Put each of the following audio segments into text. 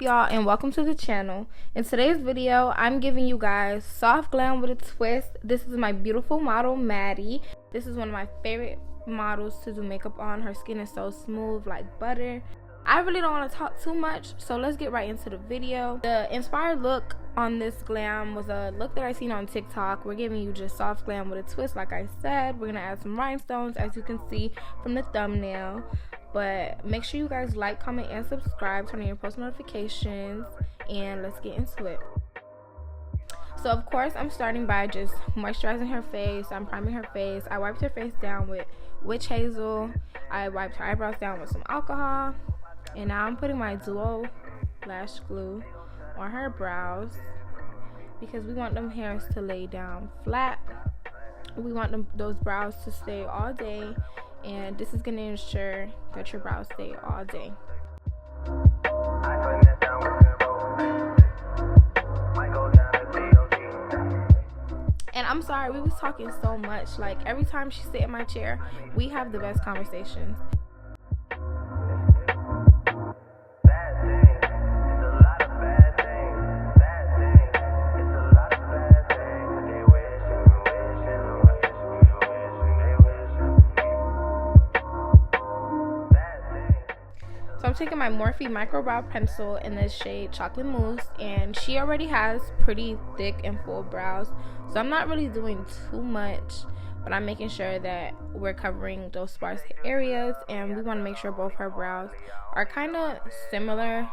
y'all, and welcome to the channel. In today's video, I'm giving you guys soft glam with a twist. This is my beautiful model, Maddie. This is one of my favorite models to do makeup on. Her skin is so smooth like butter. I really don't want to talk too much, so let's get right into the video. The inspired look on this glam was a look that I seen on TikTok. We're giving you just soft glam with a twist, like I said. We're gonna add some rhinestones, as you can see from the thumbnail. But make sure you guys like, comment, and subscribe, turn on your post notifications, and let's get into it. So of course I'm starting by just moisturizing her face. I'm priming her face. I wiped her face down with witch hazel. I wiped her eyebrows down with some alcohol, and now I'm putting my duo lash glue on her brows because we want them hairs to lay down flat. We want those brows to stay all day, and this is going to ensure that your brows stay all day. And I'm sorry, we was talking so much. Like, every time she sit in my chair, we have the best conversations. So I'm taking my Morphe micro brow pencil in the shade Chocolate Mousse, and she already has pretty thick and full brows, so I'm not really doing too much, but I'm making sure that we're covering those sparse areas, and we want to make sure both her brows are kind of similar.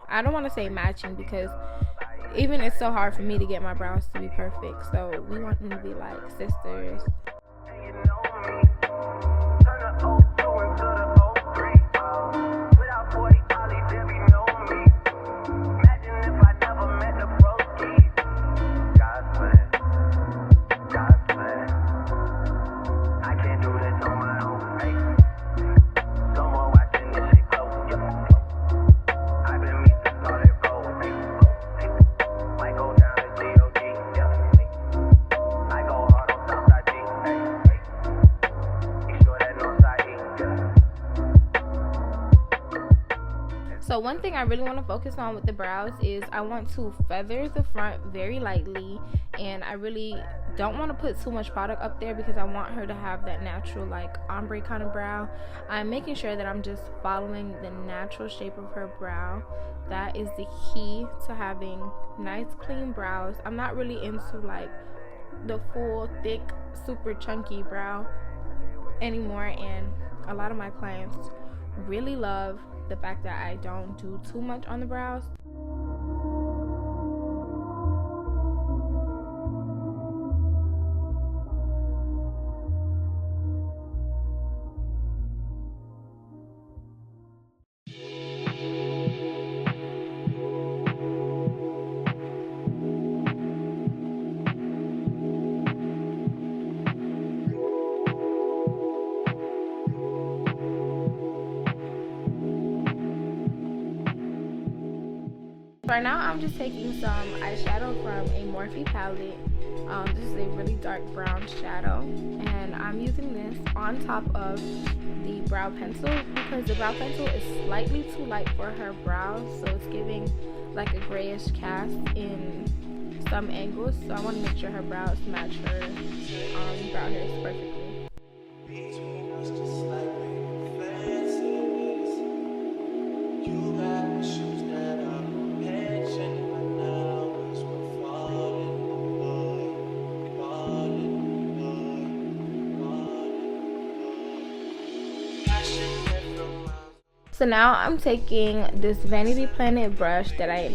I don't want to say matching because even it's so hard for me to get my brows to be perfect, so we want them to be like sisters. So one thing I really want to focus on with the brows is I want to feather the front very lightly, and I really don't want to put too much product up there because I want her to have that natural like ombre kind of brow. I'm making sure that I'm just following the natural shape of her brow. That is the key to having nice clean brows. I'm not really into like the full thick super chunky brow anymore, and a lot of my clients really love the fact that I don't do too much on the brows. Right now I'm just taking some eyeshadow from a Morphe palette. This is a really dark brown shadow, and I'm using this on top of the brow pencil because the brow pencil is slightly too light for her brows, so it's giving like a grayish cast in some angles, so I want to make sure her brows match her brow hairs perfectly. So now I'm taking this Vanity Planet brush that I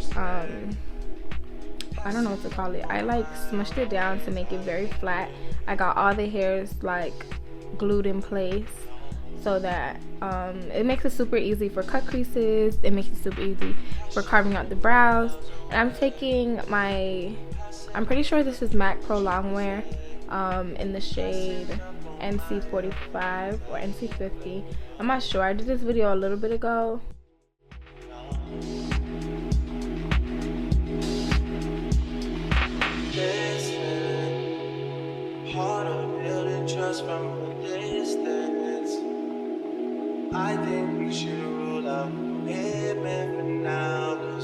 don't know what to call it. I like smushed it down to make it very flat. I got all the hairs like glued in place so that it makes it super easy for cut creases. It makes it super easy for carving out the brows. And I'm taking I'm pretty sure this is MAC Pro Longwear in the shade NC45 or NC50. I'm not sure. I did this video a little bit ago. I think we should rule out commitment for now.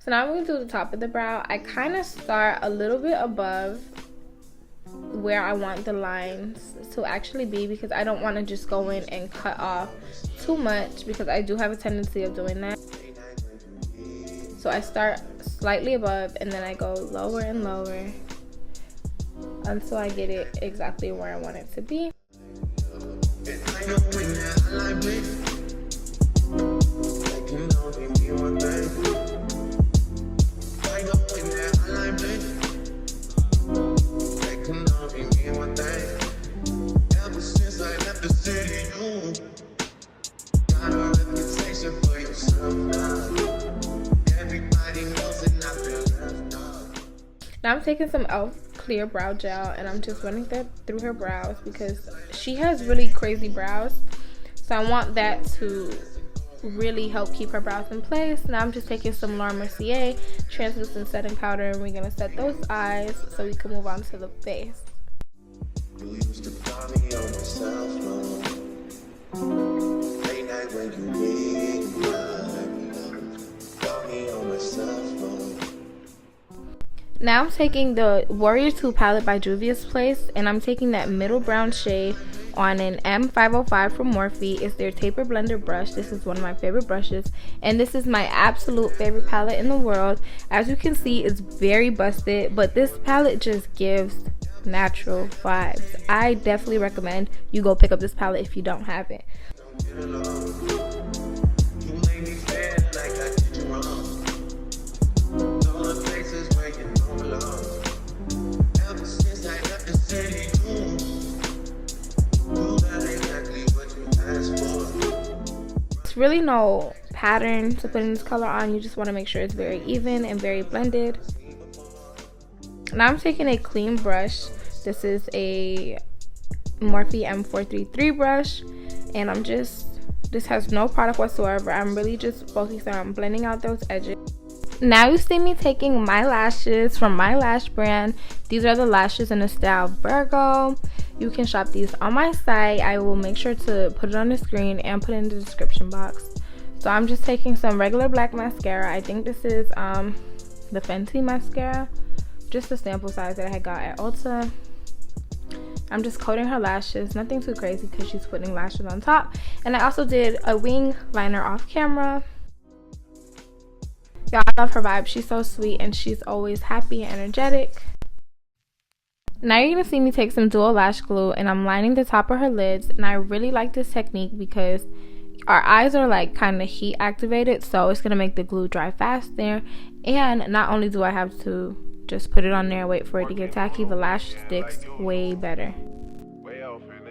So now I'm going to do the top of the brow. I kind of start a little bit above where I want the lines to actually be, because I don't want to just go in and cut off too much, because I do have a tendency of doing that. So I start slightly above and then I go lower and lower until I get it exactly where I want it to be. Now I'm taking some e.l.f. clear brow gel and I'm just running that through her brows, because she has really crazy brows. So I want that to really help keep her brows in place. Now I'm just taking some Mercier translucent setting powder and we're going to set those eyes so we can move on to the face. You used to call me on your cell phone. Late night when you need me. Call me on my cell phone. Now I'm taking the Warrior 2 palette by Juvias Place, and I'm taking that middle brown shade on an M505 from Morphe. It's their taper blender brush. This is one of my favorite brushes, and this is my absolute favorite palette in the world. As you can see, it's very busted, but this palette just gives natural vibes. I definitely recommend you go pick up this palette if you don't have it. It's really no pattern to putting this color on. You just want to make sure it's very even and very blended. Now I'm taking a clean brush. This is a Morphe M433 brush, and this has no product whatsoever. I'm really just focusing on blending out those edges. Now you see me taking my lashes from my lash brand. These are the lashes in the style VIRGO. You can shop these on my site. I will make sure to put it on the screen and put it in the description box. So I'm just taking some regular black mascara. I think this is the Fenty mascara, just the sample size that I had got at Ulta. I'm just coating her lashes, nothing too crazy because she's putting lashes on top. And I also did a wing liner off camera. Y'all, I love her vibe. She's so sweet and she's always happy and energetic. Now you're going to see me take some dual lash glue and I'm lining the top of her lids. And I really like this technique because our eyes are like kind of heat activated, so it's going to make the glue dry faster. And not only do I have to just put it on there and wait for it to get tacky, the lash sticks way better.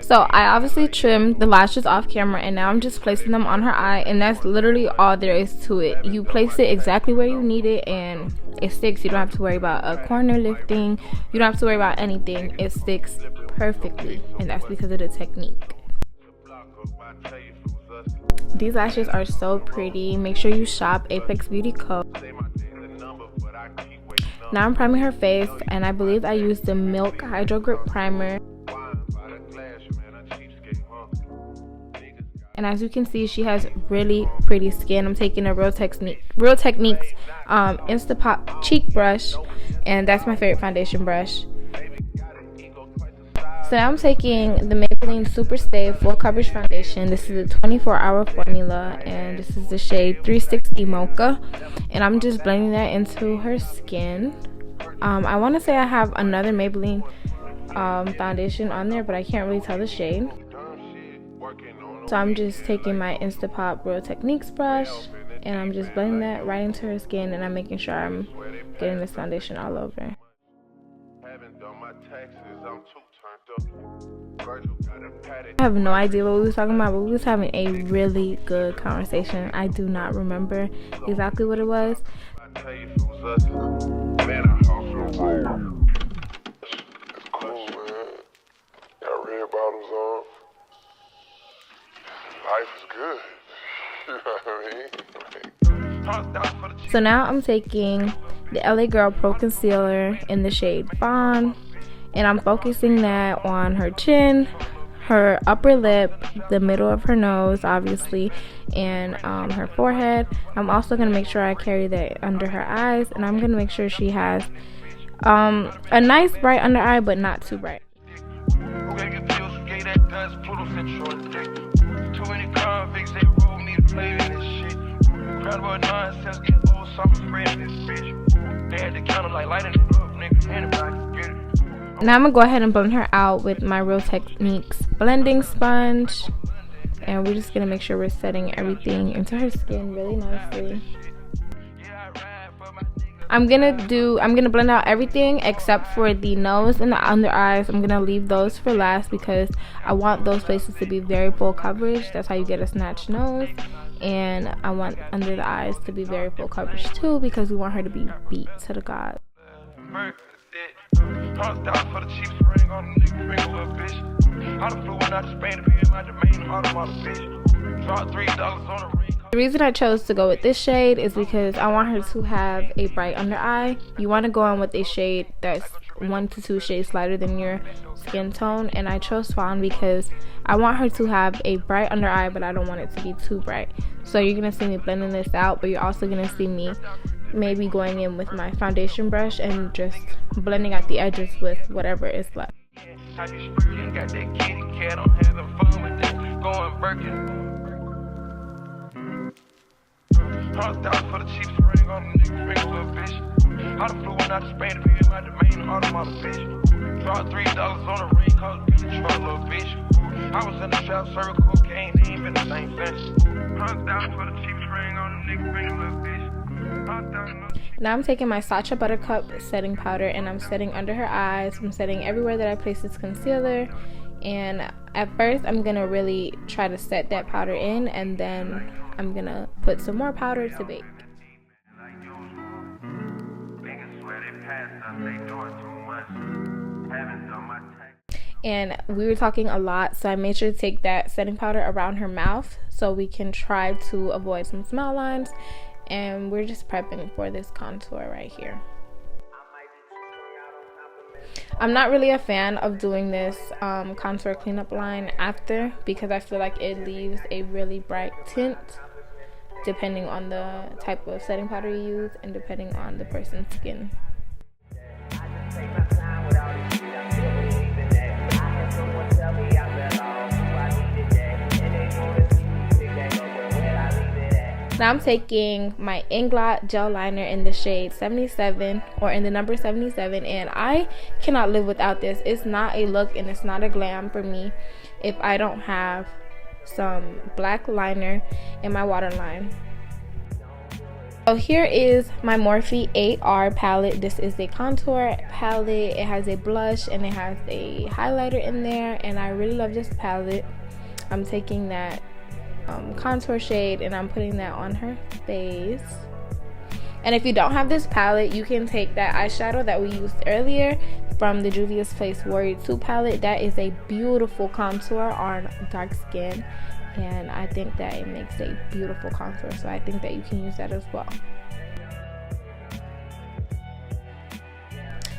So I obviously trimmed the lashes off camera and now I'm just placing them on her eye, and that's literally all there is to it. You place it exactly where you need it and it sticks. You don't have to worry about a corner lifting. You don't have to worry about anything. It sticks perfectly, and that's because of the technique. These lashes are so pretty. Make sure you shop Apex Beauty Co. Now I'm priming her face, and I believe I used the Milk Hydro Grip Primer. And as you can see, she has really pretty skin. I'm taking a Real Techniques Instapot cheek brush, and that's my favorite foundation brush. So now I'm taking the Maybelline Superstay Full Coverage Foundation. This is a 24-hour formula, and this is the shade 360 Mocha. And I'm just blending that into her skin. I want to say I have another Maybelline foundation on there, but I can't really tell the shade. So I'm just taking my Instapot Real Techniques brush, and I'm just blending that right into her skin, and I'm making sure I'm getting this foundation all over. I have no idea what we was talking about, but we was having a really good conversation. I do not remember exactly what it was. Life is good. You know what I mean? So now I'm taking the LA Girl Pro Concealer in the shade FAWN, and I'm focusing that on her chin, her upper lip, the middle of her nose, obviously, and her forehead. I'm also going to make sure I carry that under her eyes, and I'm going to make sure she has a nice bright under eye, but not too bright. Now I'm gonna go ahead and blend her out with my Real Techniques blending sponge, and we're just gonna make sure we're setting everything into her skin really nicely. I'm gonna blend out everything except for the nose and the under eyes. I'm gonna leave those for last because I want those places to be very full coverage. That's how you get a snatched nose. And I want under the eyes to be very full coverage too, because we want her to be beat to the gods. The reason I chose to go with this shade is because I want her to have a bright under eye. You want to go on with a shade that's 1 to 2 shades lighter than your skin tone, and I chose FAWN because I want her to have a bright under eye, but I don't want it to be too bright. So you're gonna see me blending this out, but you're also gonna see me maybe going in with my foundation brush and just blending out the edges with whatever is left. Now I'm taking my Sacha Buttercup setting powder, and I'm setting under her eyes. I'm setting everywhere that I place this concealer, and at first I'm gonna really try to set that powder in, and then I'm gonna put some more powder to bake. And we were talking a lot, so I made sure to take that setting powder around her mouth so we can try to avoid some smile lines. And we're just prepping for this contour right here. I'm not really a fan of doing this contour cleanup line after, because I feel like it leaves a really bright tint depending on the type of setting powder you use and depending on the person's skin. Now I'm taking my Inglot gel liner in the shade 77, or in the number 77, and I cannot live without this. It's not a look and it's not a glam for me if I don't have some black liner in my waterline. So here is my Morphe 8R palette. This is a contour palette. It has a blush and it has a highlighter in there, and I really love this palette. I'm taking that contour shade and I'm putting that on her face. And if you don't have this palette, you can take that eyeshadow that we used earlier from the Juvias Place Warrior 2 palette. That is a beautiful contour on dark skin, and I think that it makes a beautiful contour, so I think that you can use that as well.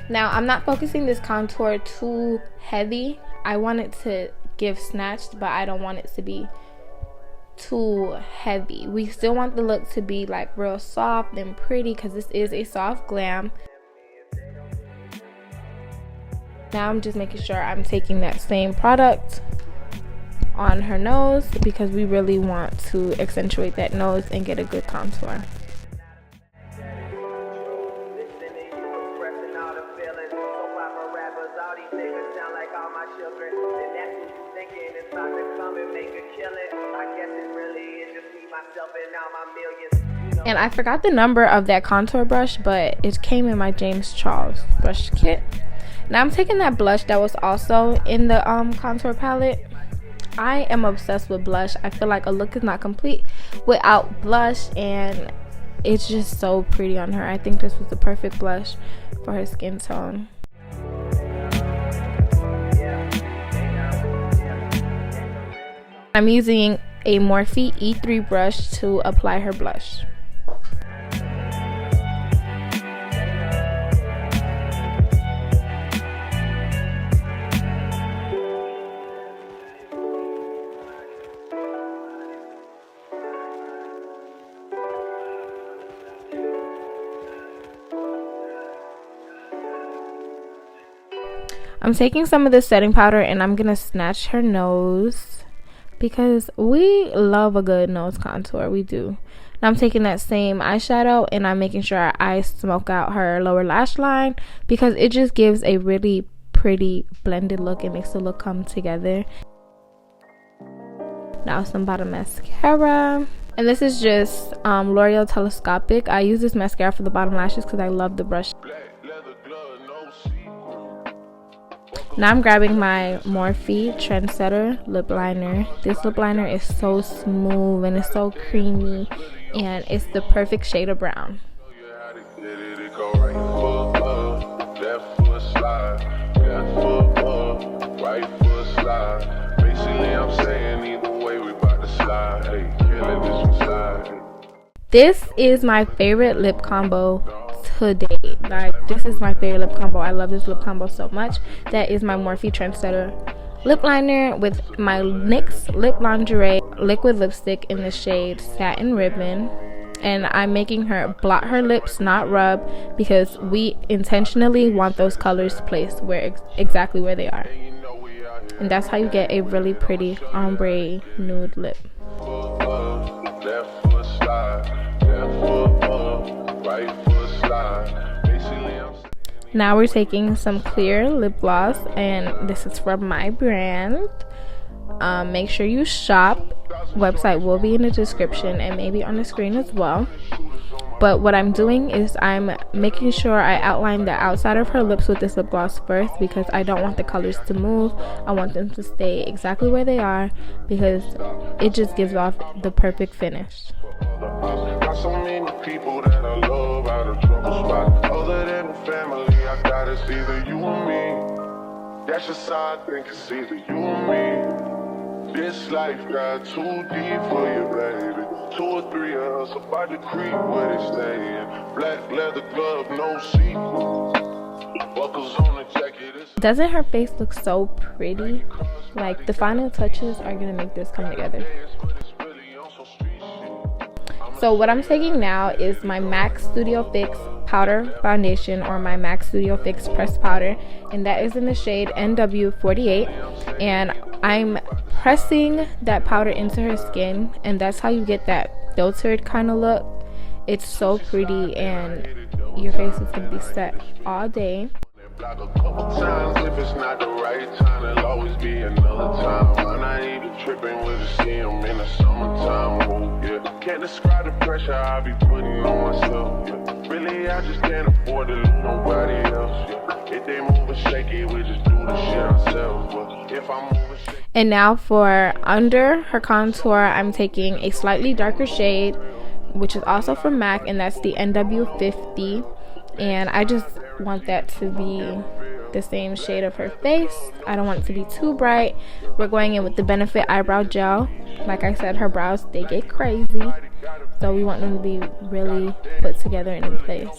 Now I'm not focusing this contour too heavy. I want it to give snatched, but I don't want it to be too heavy. We still want the look to be like real soft and pretty because this is a soft glam. Now I'm just making sure I'm taking that same product on her nose because we really want to accentuate that nose and get a good contour. And I forgot the number of that contour brush, but it came in my James Charles brush kit. Now I'm taking that blush that was also in the contour palette. I am obsessed with blush. I feel like a look is not complete without blush, and it's just so pretty on her. I think this was the perfect blush for her skin tone. I'm using a Morphe E3 brush to apply her blush. I'm taking some of this setting powder and I'm gonna snatch her nose because we love a good nose contour. We do. Now I'm taking that same eyeshadow and I'm making sure I smoke out her lower lash line because it just gives a really pretty blended look. It makes the look come together. Now some bottom mascara. And this is just L'Oreal Telescopic. I use this mascara for the bottom lashes because I love the brush. Now I'm grabbing my Morphe Trendsetter lip liner. This lip liner is so smooth and it's so creamy and it's the perfect shade of brown. This is my favorite lip combo to date. Like, this is my favorite lip combo. I love this lip combo so much. That is my Morphe Trendsetter lip liner with my NYX Lip Lingerie liquid lipstick in the shade Satin Ribbon. And I'm making her blot her lips, not rub, because we intentionally want those colors placed exactly where they are. And that's how you get a really pretty ombre nude lip. Now we're taking some clear lip gloss, and this is from my brand. Make sure you shop. Website will be in the description and maybe on the screen as well. But what I'm doing is I'm making sure I outline the outside of her lips with this lip gloss first because I don't want the colors to move. I want them to stay exactly where they are because it just gives off the perfect finish. Got so many people that I love out of trouble spot. Other than the family, I got it's either you or me. That's just how I think it's either you or me. This life got too deep for you, baby. 2 or 3 of us about to creep where they stay. Black leather glove, no sequel. Buckles on the jacket. Doesn't her face look so pretty? Like, the final touches are gonna make this come together. So what I'm taking now is my MAC Studio Fix powder foundation, or my MAC Studio Fix pressed powder, and that is in the shade NW48. And I'm pressing that powder into her skin, and that's how you get that filtered kind of look. It's so pretty and your face is going to be set all day. A couple times if it's not the right time, there'll always be another time. I'm not even tripping with the see them in the summertime. Oh, yeah. Can't describe the pressure I be putting on myself. Yeah. Really, I just can't afford to lose nobody else. Yeah. If they moving shaky, we just do the shit ourselves. But if I'm moving shaky. And now for under her contour, I'm taking a slightly darker shade, which is also from MAC, and that's the NW50. And I just want that to be the same shade of her face. I don't want it to be too bright. We're going in with the Benefit eyebrow gel. Like I said, her brows, they get crazy, so we want them to be really put together and in place.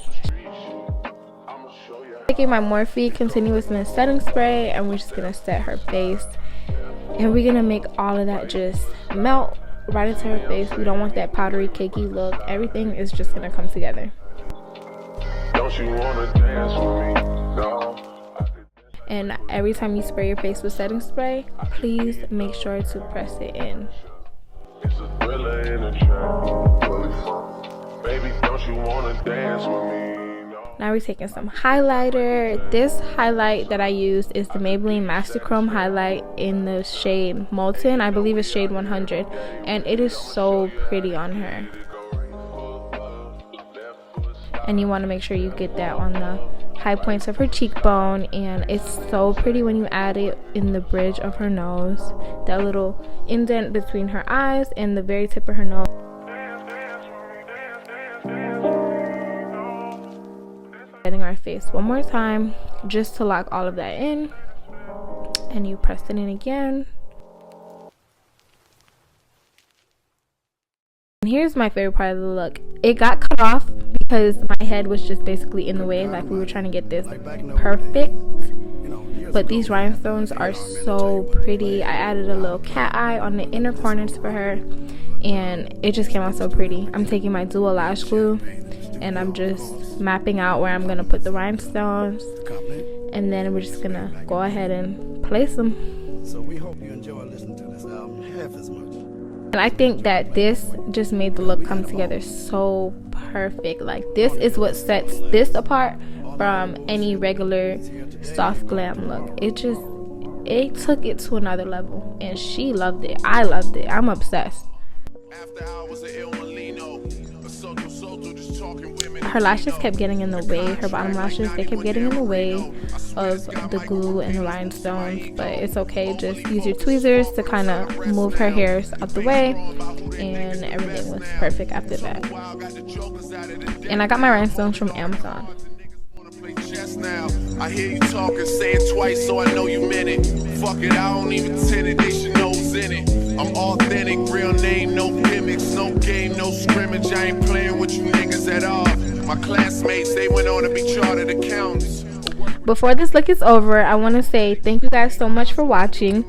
Taking my Morphe Continuous Mist Setting Spray, and we're just gonna set her face, and we're gonna make all of that just melt right into her face. We don't want that powdery, cakey look. Everything is just gonna come together. Don't you wanna dance with me? No. And every time you spray your face with setting spray, please make sure to press it in. It's a thriller in a trap. Baby, don't you wanna dance with me? Now we're taking some highlighter. This highlight that I used is the Maybelline Master Chrome highlight in the shade Molten. I believe it's shade 100, and it is so pretty on her. And you want to make sure you get that on the high points of her cheekbone, and it's so pretty when you add it in the bridge of her nose, that little indent between her eyes and the very tip of her nose. Setting our face one more time just to lock all of that in, and you press it in again. And here's my favorite part of the look. It got cut off because my head was just basically in the way, like we were trying to get this perfect. But these rhinestones are so pretty. I added a little cat eye on the inner corners for her, and it just came out so pretty. I'm taking my dual lash glue and I'm just mapping out where I'm gonna put the rhinestones, and then we're just gonna go ahead and place them. So we hope you enjoy listening to this album half as much. And I think that this just made the look come together so perfect. Like, this is what sets this apart from any regular soft glam look. It took it to another level, and she loved it. I loved it. I'm obsessed. Her lashes kept getting in the way. Her bottom lashes, they kept getting in the way of the glue and the rhinestones, but it's okay. Just use your tweezers to kind of move her hairs out the way, and everything was perfect after that. And I got my rhinestones from Amazon. I hear you talking, say it twice, so I know you meant it. Fuck it, I don't even tend it, they should know who's in it. I'm authentic, real name, no gimmicks, no game, no scrimmage. I ain't playing with you niggas at all. My classmates, they went on to be chartered accountants. Before this look is over, I want to say thank you guys so much for watching.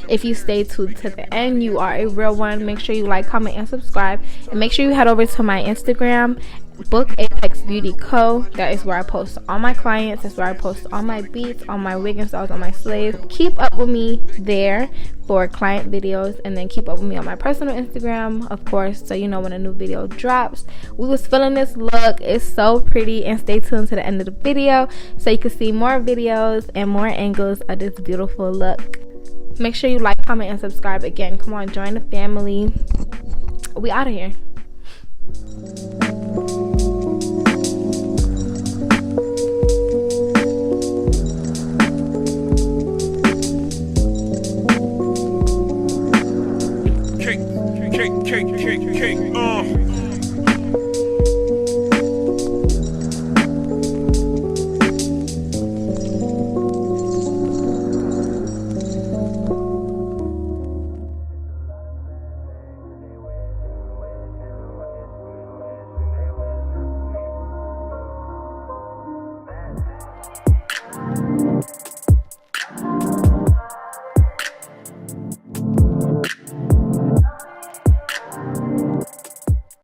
If you stayed to the end, you are a real one. Make sure you like, comment, and subscribe. And make sure you head over to my Instagram, Book Apex Beauty Co. That is where I post all my clients. That's where I post all my beats, all my wig installs, all my slaves. Keep up with me there for client videos, and then keep up with me on my personal Instagram, of course, so you know when a new video drops. We was feeling this look. It's so pretty, and stay tuned to the end of the video so you can see more videos and more angles of this beautiful look. Make sure you like, comment, and subscribe. Again, come on, join the family. We out of here.